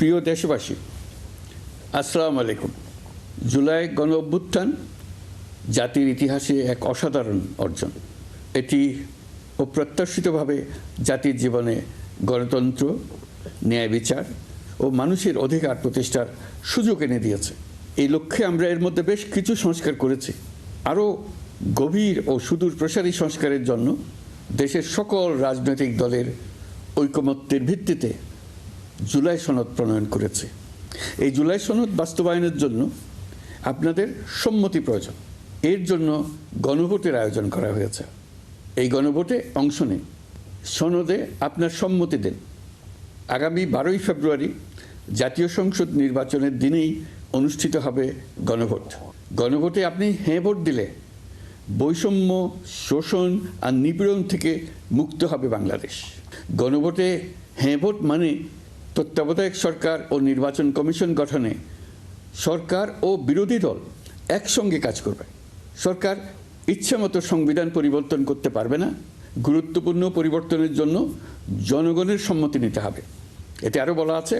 প্রিয় দেশবাসী, আসসালামু আলাইকুম। জুলাই গণ অভ্যুত্থান জাতির ইতিহাসে এক অসাধারণ অর্জন। এটি অপ্রত্যাশিতভাবে জাতির জীবনে গণতন্ত্র, ন্যায় বিচার ও মানুষের অধিকার প্রতিষ্ঠার সুযোগ এনে দিয়েছে। এই লক্ষ্যে আমরা এর মধ্যে বেশ কিছু সংস্কার করেছি। আরও গভীর ও সুদূর প্রসারী সংস্কারের জন্য দেশের সকল রাজনৈতিক দলের ঐকমত্যের ভিত্তিতে জুলাই সনদ প্রণয়ন করেছে। এই জুলাই সনদ বাস্তবায়নের জন্য আপনাদের সম্মতি প্রয়োজন। এর জন্য গণভোটের আয়োজন করা হয়েছে। এই গণভোটে অংশ নিন, সনদে আপনার সম্মতি দেন। আগামী 12ই ফেব্রুয়ারি জাতীয় সংসদ নির্বাচনের দিনেই অনুষ্ঠিত হবে গণভোট। গণভোটে আপনি হ্যাঁ ভোট দিলে বৈষম্য, শোষণ আর নিপীড়ন থেকে মুক্ত হবে বাংলাদেশ। গণভোটে হ্যাঁ ভোট মানে তত্ত্বাবধায়ক সরকার ও নির্বাচন কমিশন গঠনে সরকার ও বিরোধী দল একসঙ্গে কাজ করবে। সরকার ইচ্ছামতো সংবিধান পরিবর্তন করতে পারবে না। গুরুত্বপূর্ণ পরিবর্তনের জন্য জনগণের সম্মতি নিতে হবে। এতে আরও বলা আছে,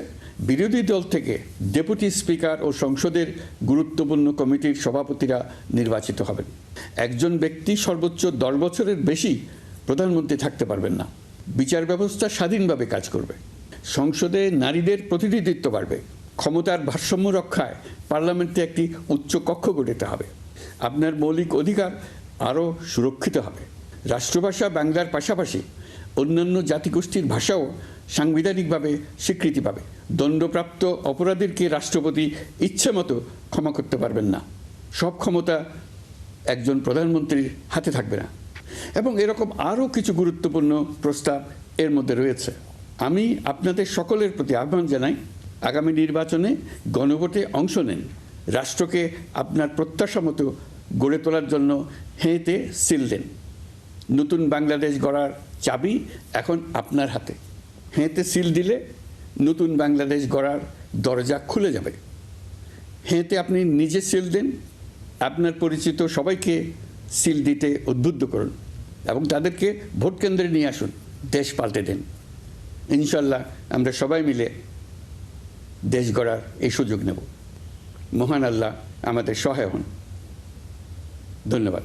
বিরোধী দল থেকে ডেপুটি স্পিকার ও সংসদের গুরুত্বপূর্ণ কমিটির সভাপতিরা নির্বাচিত হবেন। একজন ব্যক্তি সর্বোচ্চ 10 বছরের বেশি প্রধানমন্ত্রী থাকতে পারবেন না। বিচার ব্যবস্থা স্বাধীনভাবে কাজ করবে। সংসদে নারীদের প্রতিনিধিত্ব বাড়বে। ক্ষমতার ভারসাম্য রক্ষায় পার্লামেন্টে একটি উচ্চ কক্ষ গঠিত হবে। আপনার মৌলিক অধিকার আরও সুরক্ষিত হবে। রাষ্ট্রভাষা বাংলার পাশাপাশি অন্যান্য জাতিগোষ্ঠীর ভাষাও সাংবিধানিকভাবে স্বীকৃতি পাবে। দণ্ডপ্রাপ্ত অপরাধীকে রাষ্ট্রপতি ইচ্ছামতো ক্ষমা করতে পারবেন না। সব ক্ষমতা একজন প্রধানমন্ত্রীর হাতে থাকবে না। এবং এরকম আরও কিছু গুরুত্বপূর্ণ প্রস্তাব এর মধ্যে রয়েছে। আমি আপনাদের সকলের প্রতি আহ্বান জানাই, আগামী নির্বাচনে গণভোটে অংশ নেন। রাষ্ট্রকে আপনার প্রত্যাশা মতো গড়ে তোলার জন্য হেঁতে সিল দেন। নতুন বাংলাদেশ গড়ার চাবি এখন আপনার হাতে। হেঁতে সিল দিলে নতুন বাংলাদেশ গড়ার দরজা খুলে যাবে। হেঁতে আপনি নিজে সিল দেন, আপনার পরিচিত সবাইকে সিল দিতে উদ্বুদ্ধ করুন এবং তাদেরকে ভোট কেন্দ্রে নিয়ে আসুন। দেশ পাল্টে দেন। ইনশাল্লাহ আমরা সবাই মিলে দেশ গড়ার এই সুযোগ নেব। মহান আল্লাহ আমাদের সহায় হন। ধন্যবাদ।